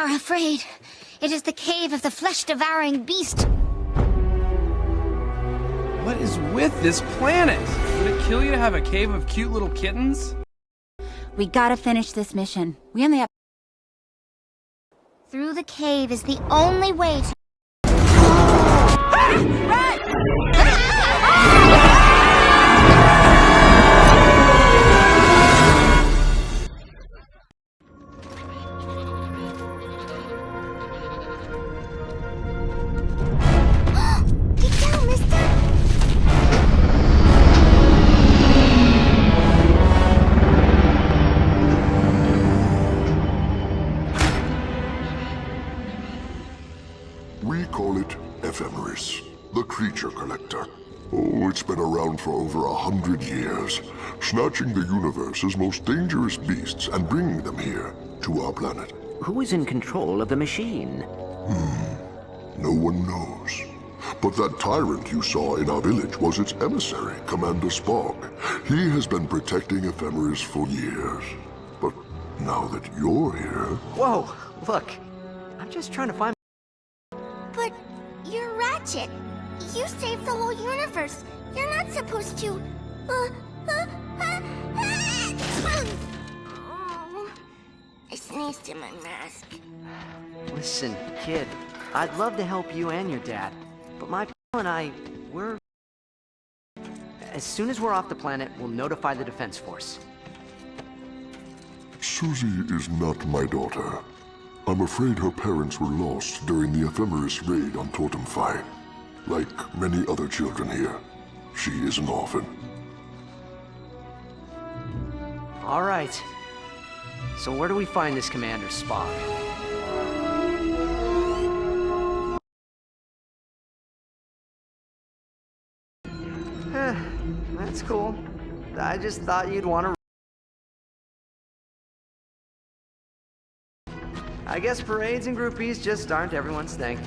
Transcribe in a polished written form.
are afraid. It is the cave of the flesh-devouring beast. What is with this planet? Would it kill you to have a cave of cute little kittens? We gotta finish this mission. We only have... Through the cave is the only way to... Run! Get down, mister! We call it Ephemeris, the creature collector. Oh, it's been around for over 100 years, snatching the universe's most dangerous beasts and bringing them here, to our planet. Who is in control of the machine? No one knows. But that tyrant you saw in our village was its emissary, Commander Spock. He has been protecting Ephemeris for years. But now that you're here... Whoa, look. I'm just trying to find... But you're Ratchet. You saved the whole universe. You're not supposed to... Oh, I sneezed in my mask. Listen, kid. I'd love to help you and your dad. But my pal and I, we're... As soon as we're off the planet, we'll notify the Defense Force. Susie is not my daughter. I'm afraid her parents were lost during the Ephemeris raid on Totem Phi. Like many other children here, she is an orphan. All right. So where do we find this Commander Spock? That's cool. I just thought you'd want to... I guess parades and groupies just aren't everyone's thing.